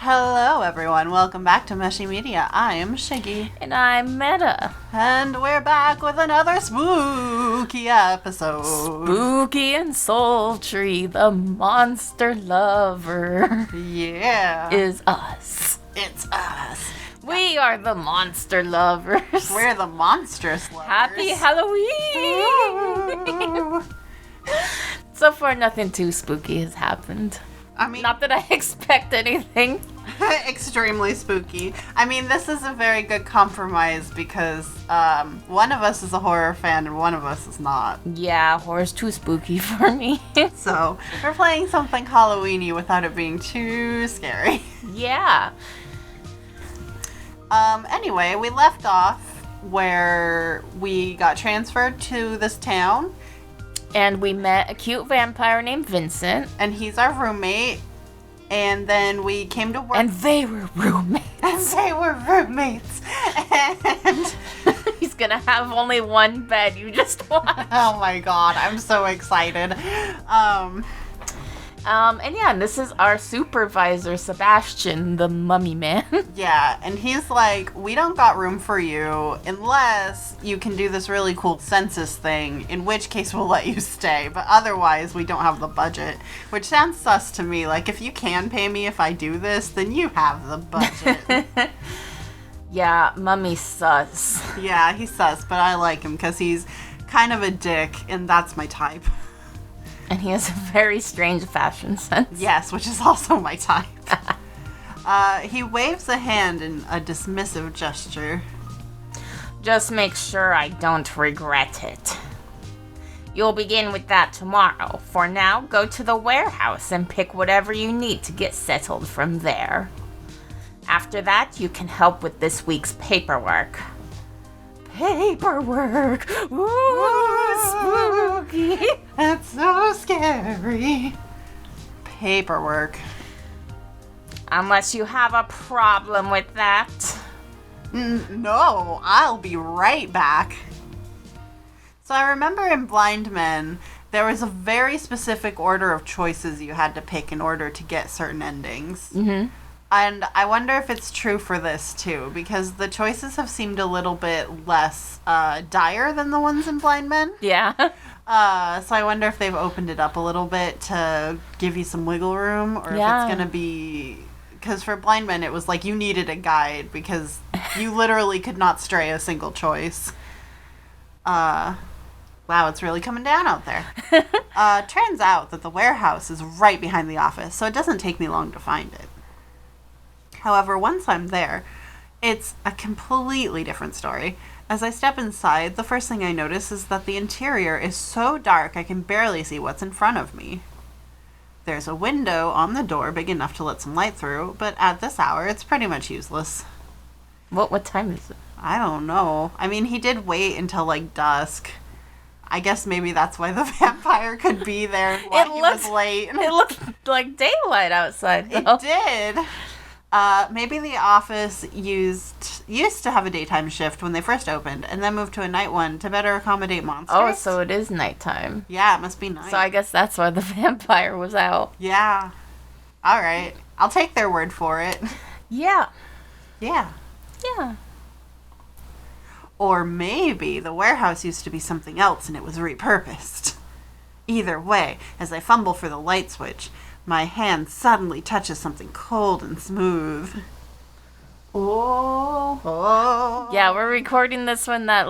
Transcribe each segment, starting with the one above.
Hello everyone, welcome back to MeShi Media. I am Shiggy. And I'm Meta. And we're back with another spooky episode. Spooky and sultry, the monster lover. Yeah. Is us. It's us. We are the monster lovers. We're the monstrous lovers. Happy Halloween! So far, nothing too spooky has happened. I mean, not that I expect anything. Extremely spooky. I mean, this is a very good compromise because one of us is a horror fan and one of us is not. Yeah, horror's too spooky for me. So, we're playing something Halloween-y without it being too scary. Yeah. Anyway, we left off where we got transferred to this town. And we met a cute vampire named Vincent. And he's our roommate. And then we came to work. And they were roommates. And he's gonna have only one bed. You just watch. Oh my god, I'm so excited. And yeah, this is our supervisor, Sebastian, the mummy man. Yeah, and he's like, we don't got room for you unless you can do this really cool census thing, in which case we'll let you stay, but otherwise we don't have the budget, which sounds sus to me. Like, if you can pay me if I do this, then you have the budget. Yeah, mummy sus. Yeah, he's sus, but I like him because he's kind of a dick, and that's my type. And he has a very strange fashion sense. Yes, which is also my type. He waves a hand in a dismissive gesture. Just make sure I don't regret it. You'll begin with that tomorrow. For now, go to the warehouse and pick whatever you need to get settled from there. After that, you can help with this week's paperwork. Paperwork! Ooh, spooky! That's so scary. Paperwork. Unless you have a problem with that. No, I'll be right back. So I remember in Blind Men, there was a very specific order of choices you had to pick in order to get certain endings. Mm-hmm. And I wonder if it's true for this, too, because the choices have seemed a little bit less dire than the ones in Blind Men. Yeah. So I wonder if they've opened it up a little bit to give you some wiggle room, or if it's going to be... Because for Blind Men, it was like you needed a guide, because you literally could not stray a single choice. Wow, it's really coming down out there. Turns out that the warehouse is right behind the office, so it doesn't take me long to find it. However, once I'm there, it's a completely different story. As I step inside, the first thing I notice is that the interior is so dark I can barely see what's in front of me. There's a window on the door big enough to let some light through, but at this hour, it's pretty much useless. What time is it? I don't know. I mean, he did wait until, like, dusk. I guess maybe that's why the vampire could be there while he was late. It looked like daylight outside, though. It did. Maybe the office used to have a daytime shift when they first opened, and then moved to a night one to better accommodate monsters. Oh, so it is nighttime. Yeah, it must be night. So I guess that's why the vampire was out. Yeah. All right. I'll take their word for it. Yeah. Yeah. Yeah. Or maybe the warehouse used to be something else and it was repurposed. Either way, as I fumble for the light switch, my hand suddenly touches something cold and smooth. Oh. Yeah, we're recording this when that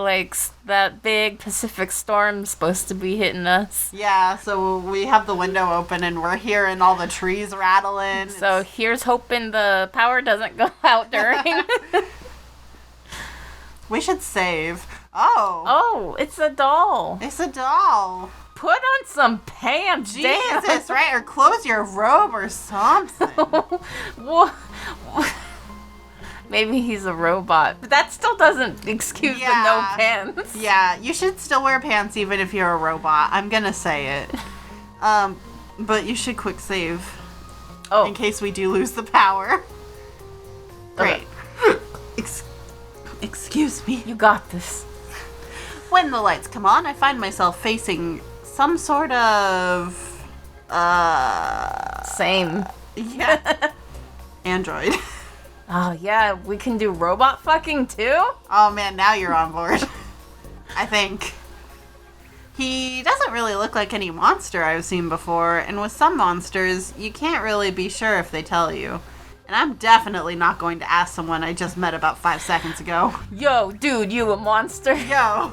big Pacific storm's supposed to be hitting us. Yeah, so we have the window open and we're hearing all the trees rattling. So here's hoping the power doesn't go out during. We should save. Oh. Oh, it's a doll. It's a doll. Put on some pants, Jesus, right? Or close your robe or something. What? Maybe he's a robot, but that still doesn't excuse the no pants. Yeah, you should still wear pants even if you're a robot. I'm gonna say it. But you should quick save. Oh. In case we do lose the power. Great. Excuse me. You got this. When the lights come on, I find myself facing some sort of... Same. Yeah. Android. Oh, yeah, we can do robot fucking too? Oh man, now you're on board. I think. He doesn't really look like any monster I've seen before, and with some monsters, you can't really be sure if they tell you. And I'm definitely not going to ask someone I just met about 5 seconds ago. Yo, dude, you a monster? Yo.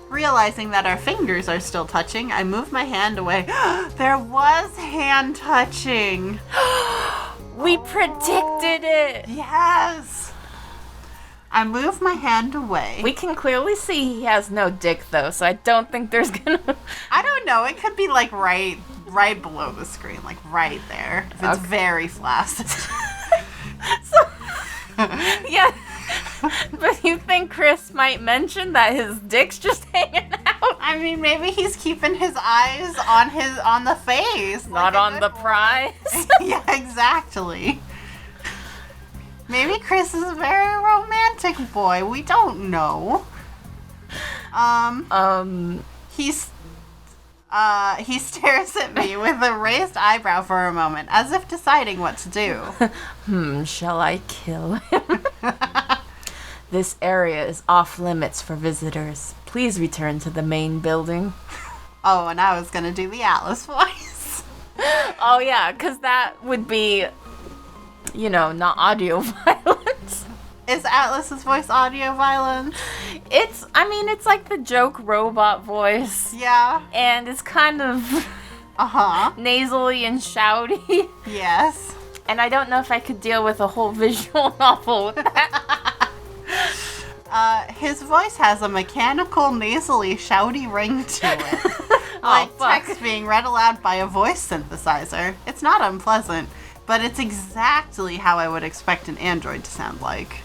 Realizing that our fingers are still touching, I move my hand away. There was hand touching. We predicted it. Yes. I move my hand away. We can clearly see he has no dick, though, so I don't think there's gonna... I don't know. It could be, like, right below the screen. Like, right there. If it's very flaccid. Yeah. But you think Chris might mention that his dick's just hanging out? I mean, maybe he's keeping his eyes on the face. Not on the prize. Yeah, exactly. Maybe Chris is a very romantic boy. We don't know. He stares at me with a raised eyebrow for a moment, as if deciding what to do. Shall I kill him? This area is off limits for visitors. Please return to the main building. Oh, and I was gonna do the Atlas voice. Oh, yeah, because that would be, not audio violence. Is Atlas's voice audio violence? It's like the joke robot voice. Yeah. And it's kind of nasally and shouty. Yes. And I don't know if I could deal with a whole visual novel with that. His voice has a mechanical, nasally, shouty ring to it. Like text being read aloud by a voice synthesizer. It's not unpleasant, but it's exactly how I would expect an android to sound like.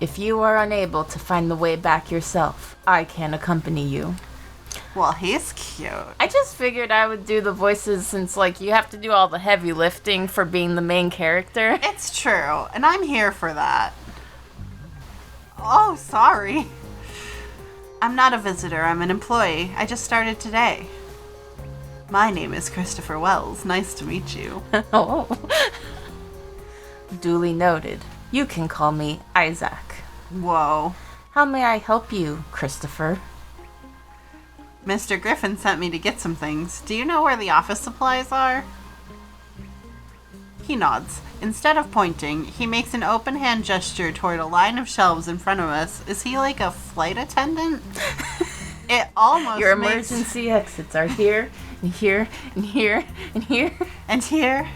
If you are unable to find the way back yourself, I can accompany you. Well, he's cute. I just figured I would do the voices since, you have to do all the heavy lifting for being the main character. It's true, and I'm here for that. Oh, sorry. I'm not a visitor. I'm an employee. I just started today. My name is Christopher Wells. Nice to meet you. Oh. Duly noted. You can call me Isaac. Whoa. How may I help you, Christopher? Mr. Griffin sent me to get some things. Do you know where the office supplies are? He nods. Instead of pointing, he makes an open hand gesture toward a line of shelves in front of us. Is he like a flight attendant? It almost Your emergency exits are here, and here, and here, and here. And here.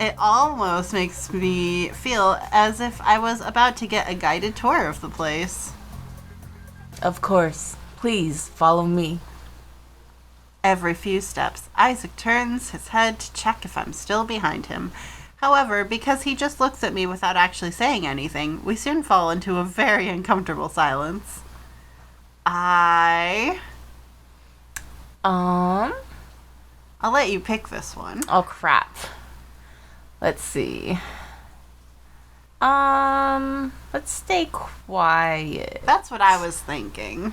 It almost makes me feel as if I was about to get a guided tour of the place. Of course. Please follow me. Every few steps, Isaac turns his head to check if I'm still behind him. However, because he just looks at me without actually saying anything, we soon fall into a very uncomfortable silence. I'll let you pick this one. Oh, crap. Let's see. Let's stay quiet. That's what I was thinking.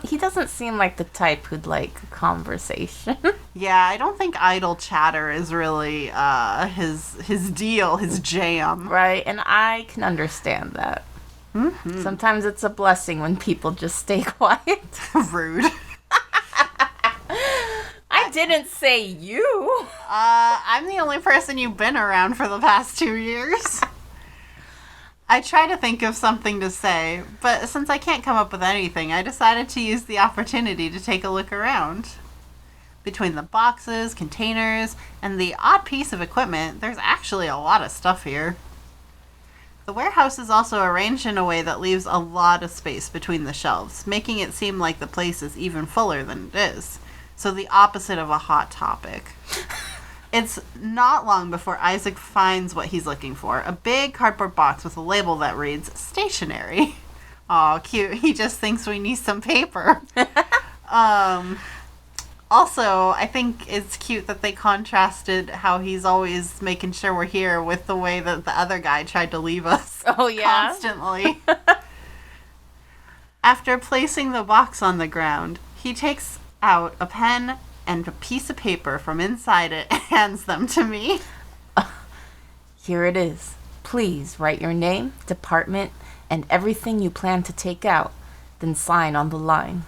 He doesn't seem like the type who'd like a conversation. Yeah, I don't think idle chatter is really his deal, his jam. Right, and I can understand that. Mm-hmm. Sometimes it's a blessing when people just stay quiet. Rude. I didn't say you. I'm the only person you've been around for the past 2 years. I try to think of something to say, but since I can't come up with anything, I decided to use the opportunity to take a look around. Between the boxes, containers, and the odd piece of equipment, there's actually a lot of stuff here. The warehouse is also arranged in a way that leaves a lot of space between the shelves, making it seem like the place is even fuller than it is. So the opposite of a hot topic. It's not long before Isaac finds what he's looking for. A big cardboard box with a label that reads, stationery. Aw, cute. He just thinks we need some paper. Also, I think it's cute that they contrasted how he's always making sure we're here with the way that the other guy tried to leave us. Oh, yeah? Constantly. After placing the box on the ground, he takes out a pen and a piece of paper from inside it and hands them to me. Here it is. Please write your name, department, and everything you plan to take out, then sign on the line.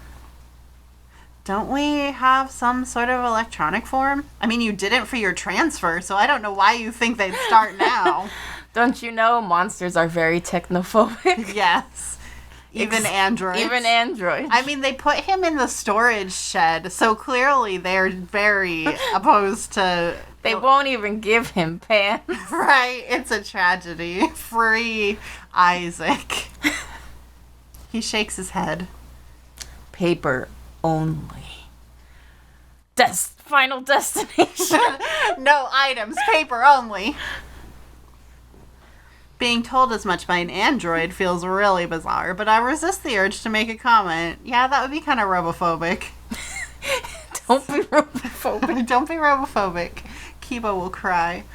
Don't we have some sort of electronic form? I mean, you didn't for your transfer, so I don't know why you think they'd start now. Don't you know monsters are very technophobic? Yes. Even androids. Even androids. I mean, they put him in the storage shed, so clearly they're very opposed to... They won't even give him pants. Right? It's a tragedy. Free Isaac. He shakes his head. Paper only. Final destination. No items. Paper only. Being told as much by an android feels really bizarre, but I resist the urge to make a comment. Yeah, that would be kind of robophobic. Don't be robophobic. Don't be robophobic. Kiba will cry.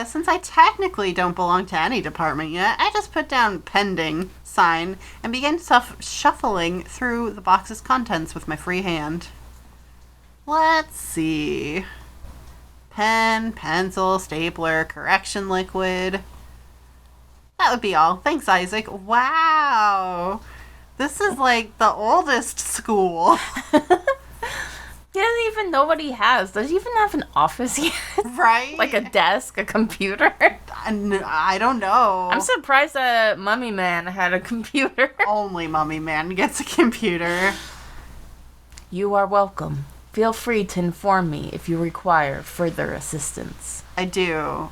Since I technically don't belong to any department yet, I just put down pending sign and begin shuffling through the box's contents with my free hand. Let's see. Pen, pencil, stapler, correction liquid. That would be all. Thanks, Isaac. Wow. This is like the oldest school. He doesn't even know what he has. Does he even have an office yet? Right? Like a desk, a computer? I don't know. I'm surprised that Mummy Man had a computer. Only Mummy Man gets a computer. You are welcome. Feel free to inform me if you require further assistance. I do.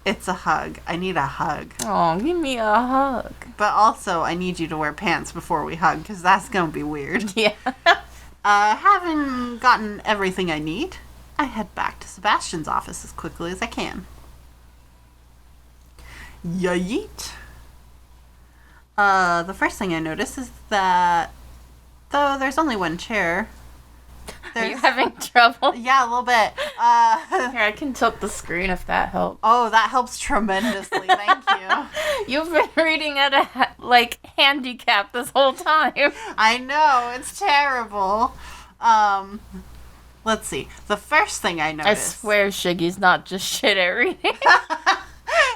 It's a hug. I need a hug. Oh, give me a hug. But also, I need you to wear pants before we hug, because that's going to be weird. Yeah. Having gotten everything I need, I head back to Sebastian's office as quickly as I can. Yeet. The first thing I notice is that, though there's only one chair... Are you having trouble? Yeah, a little bit. Here, I can tilt the screen if that helps. Oh, that helps tremendously. Thank you. You've been reading at a, handicap this whole time. I know. It's terrible. Let's see. The first thing I noticed... I swear Shiggy's not just shit at reading.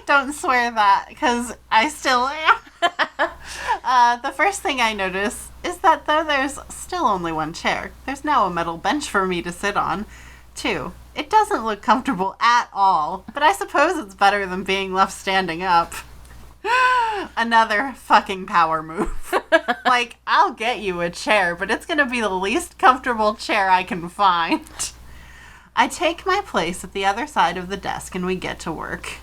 Don't swear that, because I still am. The first thing I noticed is that though there's still only one chair, there's now a metal bench for me to sit on, too. It doesn't look comfortable at all, but I suppose it's better than being left standing up. Another fucking power move. Like, I'll get you a chair, but it's gonna be the least comfortable chair I can find. I take my place at the other side of the desk and we get to work.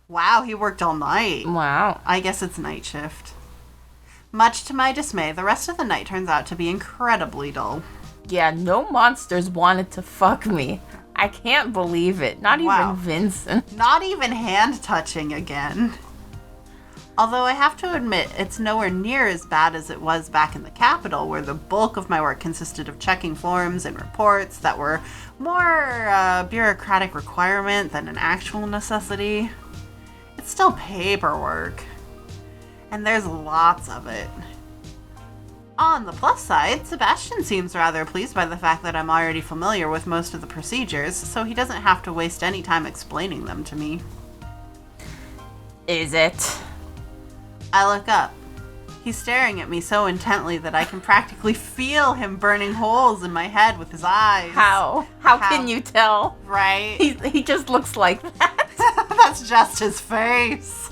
Wow, he worked all night. Wow. I guess it's night shift. Much to my dismay, the rest of the night turns out to be incredibly dull. Yeah, no monsters wanted to fuck me. I can't believe it. Not even Vincent. Not even hand touching again. Although I have to admit, it's nowhere near as bad as it was back in the capital, where the bulk of my work consisted of checking forms and reports that were more bureaucratic requirement than an actual necessity. It's still paperwork. And there's lots of it. On the plus side, Sebastian seems rather pleased by the fact that I'm already familiar with most of the procedures, so he doesn't have to waste any time explaining them to me. Is it? I look up. He's staring at me so intently that I can practically feel him burning holes in my head with his eyes. How? How can you tell? Right? He just looks like that. That's just his face.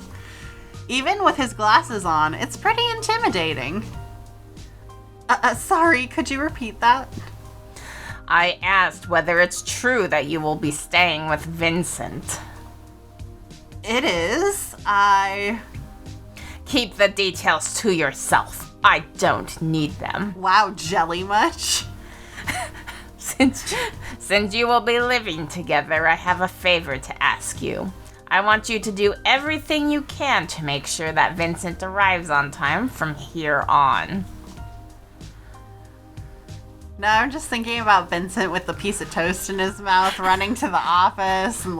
Even with his glasses on, it's pretty intimidating. Sorry, could you repeat that? I asked whether it's true that you will be staying with Vincent. It is. Keep the details to yourself. I don't need them. Wow, jelly much? Since you will be living together, I have a favor to ask you. I want you to do everything you can to make sure that Vincent arrives on time from here on. No, I'm just thinking about Vincent with the piece of toast in his mouth, running to the office and,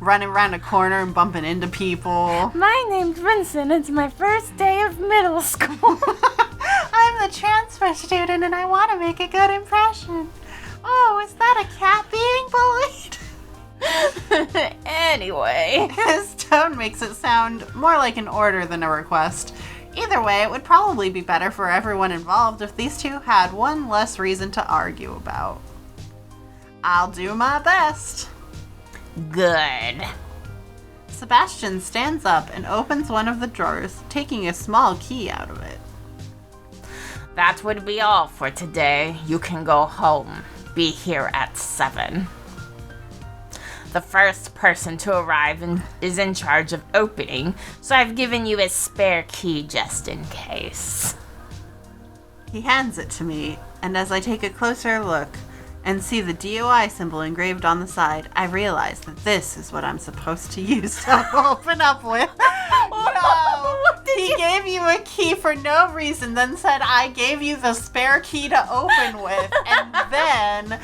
running around a corner and bumping into people. My name's Vincent. It's my first day of middle school. I'm the transfer student and I want to make a good impression. Oh, is that a cat being bullied? anyway. His tone makes it sound more like an order than a request. Either way, it would probably be better for everyone involved if these two had one less reason to argue about. I'll do my best. Good. Sebastian stands up and opens one of the drawers, taking a small key out of it. That would be all for today. You can go home. Be here at 7. The first person to arrive is in charge of opening, so I've given you a spare key just in case. He hands it to me, and as I take a closer look and see the DOI symbol engraved on the side, I realize that this is what I'm supposed to use to open up with. No! He gave you a key for no reason, then said I gave you the spare key to open with, and then...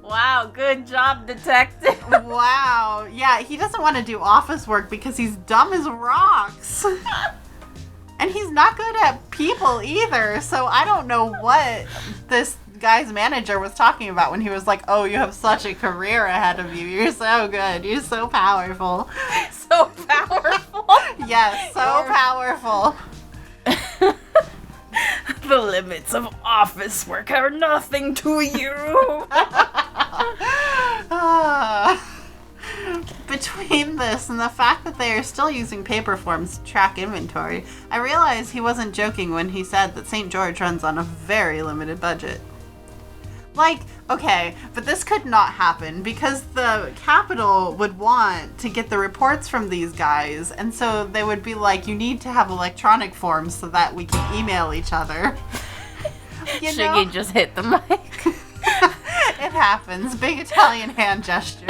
Wow, good job, detective. Wow. Yeah, he doesn't want to do office work because he's dumb as rocks. And he's not good at people either, so I don't know what this guy's manager was talking about when he was like, oh, you have such a career ahead of you. You're so good. You're so powerful. So powerful? Yes, so powerful. The limits of office work are nothing to you. Between this and the fact that they are still using paper forms to track inventory, I realize he wasn't joking when he said that St. George runs on a very limited budget. Like, okay, but this could not happen because the Capitol would want to get the reports from these guys, and so they would be like, you need to have electronic forms so that we can email each other. Shiggy just hit the mic. It happens. Big Italian hand gestures.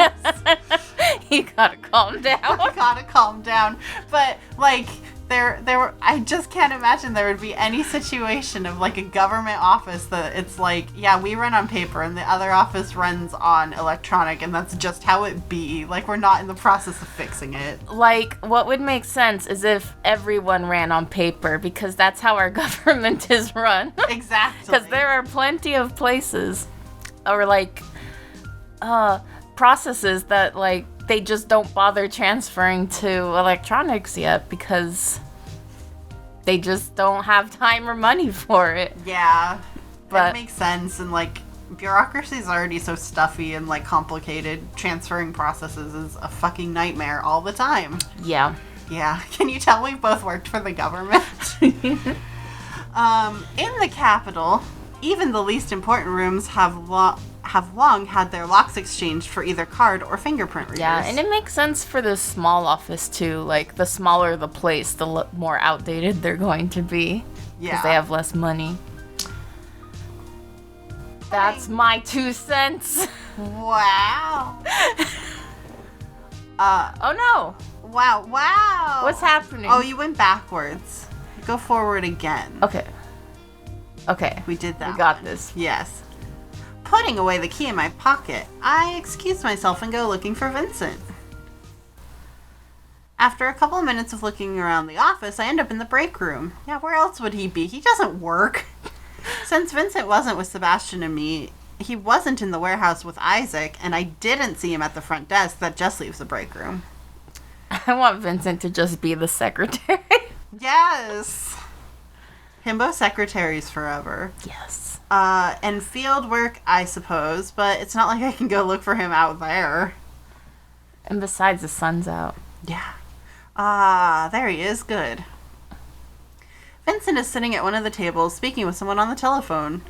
You gotta calm down. I gotta calm down. But, like, there were, I just can't imagine there would be any situation of, like, a government office that it's like, yeah, we run on paper and the other office runs on electronic, and that's just how it be. Like, we're not in the process of fixing it. Like, what would make sense is if everyone ran on paper, because that's how our government is run. Exactly. Because there are plenty of places, or, like, processes that, like, they just don't bother transferring to electronics yet because they just don't have time or money for it. Yeah, but it makes sense. And, like, bureaucracy is already so stuffy and, like, complicated. Transferring processes is a fucking nightmare all the time. Yeah. Yeah. Can you tell we've both worked for the government? In the Capitol, even the least important rooms have long had their locks exchanged for either card or fingerprint readers. Yeah, and it makes sense for the small office too. Like, the smaller the place, the more outdated they're going to be. Yeah. Because they have less money. That's my 2 cents. Wow. Oh no. Wow. What's happening? Oh, you went backwards. Go forward again. Okay. We did that. We got one. this. Yes. Putting away the key in my pocket, I excuse myself and go looking for Vincent. After a couple of minutes of looking around the office, I end up in the break room. Yeah, where else would he be? He doesn't work. Since Vincent wasn't with Sebastian and me, he wasn't in the warehouse with Isaac, and I didn't see him at the front desk that just leaves the break room. I want Vincent to just be the secretary. Yes! Himbo secretaries forever. Yes. And field work, I suppose, but it's not like I can go look for him out there. And besides, the sun's out. Yeah. There he is. Good. Vincent is sitting at one of the tables speaking with someone on the telephone.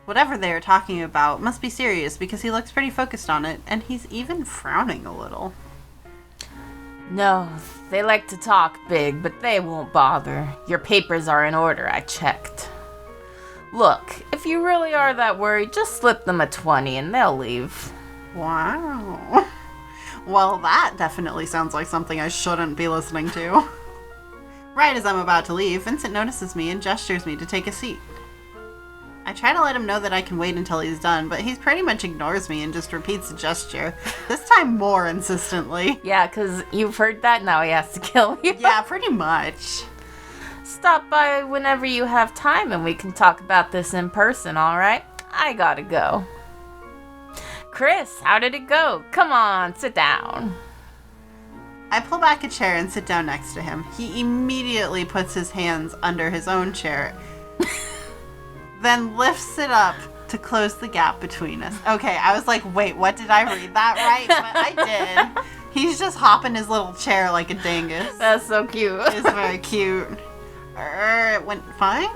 Whatever they are talking about must be serious because he looks pretty focused on it, and he's even frowning a little. No, they like to talk big, but they won't bother. Your papers are in order, I checked. Look, if you really are that worried, just slip them a 20 and they'll leave. Wow. Well, that definitely sounds like something I shouldn't be listening to. Right as I'm about to leave, Vincent notices me and gestures me to take a seat. I try to let him know that I can wait until he's done, but he pretty much ignores me and just repeats the gesture, this time more insistently. Yeah, because you've heard that, now he has to kill you. Yeah, pretty much. Stop by whenever you have time and we can talk about this in person, alright? I gotta go. Chris, how did it go? Come on, sit down. I pull back a chair and sit down next to him. He immediately puts his hands under his own chair, then lifts it up to close the gap between us. Okay, I was like, wait, what, did I read that right? But I did. He's just hopping his little chair like a dingus. That's so cute. It's very cute. It went fine?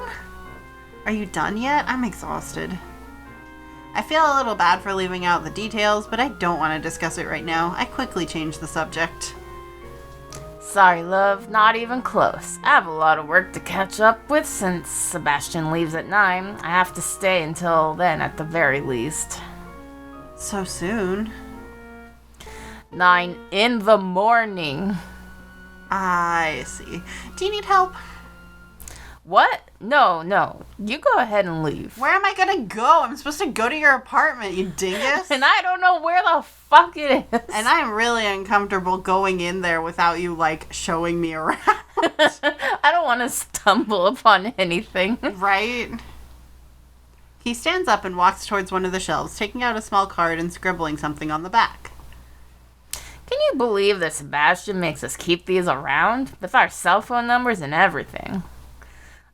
Are you done yet? I'm exhausted. I feel a little bad for leaving out the details, but I don't want to discuss it right now. I quickly change the subject. Sorry, love, not even close. I have a lot of work to catch up with since Sebastian leaves at 9. I have to stay until then at the very least. So soon? 9 in the morning. I see. Do you need help? What? No. You go ahead and leave. Where am I gonna go? I'm supposed to go to your apartment, you dingus. And I don't know where the fuck it is. And I'm really uncomfortable going in there without you, like, showing me around. I don't want to stumble upon anything. Right? He stands up and walks towards one of the shelves, taking out a small card and scribbling something on the back. Can you believe that Sebastian makes us keep these around? With our cell phone numbers and everything.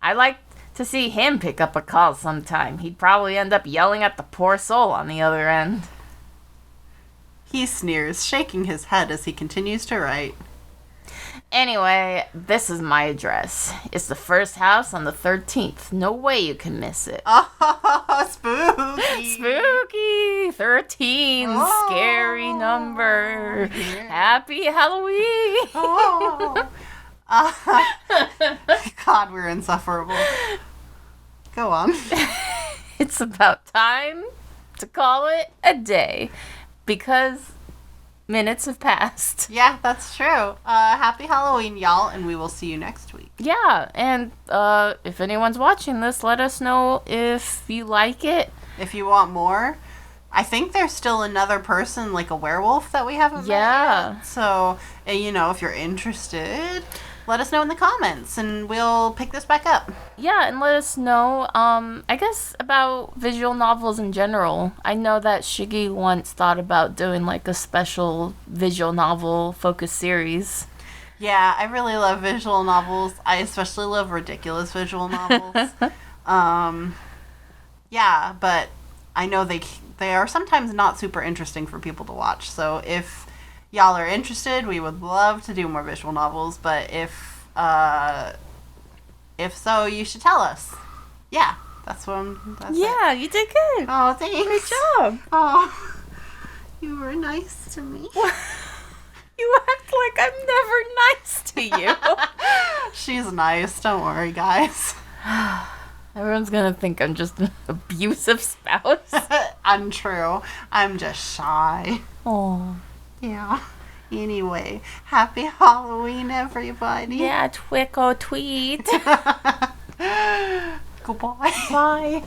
I'd like to see him pick up a call sometime. He'd probably end up yelling at the poor soul on the other end. He sneers, shaking his head as he continues to write. Anyway, this is my address. It's the first house on the 13th. No way you can miss it. Oh, spooky. Spooky! 13. Oh. Scary number. Happy Halloween. Oh. God, we're insufferable. Go on. It's about time to call it a day because minutes have passed. Yeah, that's true. Happy Halloween, y'all, and we will see you next week. Yeah, and if anyone's watching this, let us know if you like it. If you want more. I think there's still another person, like a werewolf, that we haven't met yet. So, if you're interested, let us know in the comments, and we'll pick this back up. Yeah, and let us know, I guess, about visual novels in general. I know that Shiggy once thought about doing, like, a special visual novel focus series. Yeah, I really love visual novels. I especially love ridiculous visual novels. Yeah, but I know they are sometimes not super interesting for people to watch. So if y'all are interested, we would love to do more visual novels. But if so, you should tell us. Yeah, that's Yeah, it. you did good. Oh, thanks. Great job. Oh, you were nice to me. You act like I'm never nice to you. She's nice. Don't worry, guys. Everyone's gonna think I'm just an abusive spouse. Untrue. I'm just shy. Oh. Yeah. Anyway, happy Halloween, everybody. Yeah, twick or tweet. Goodbye. Bye.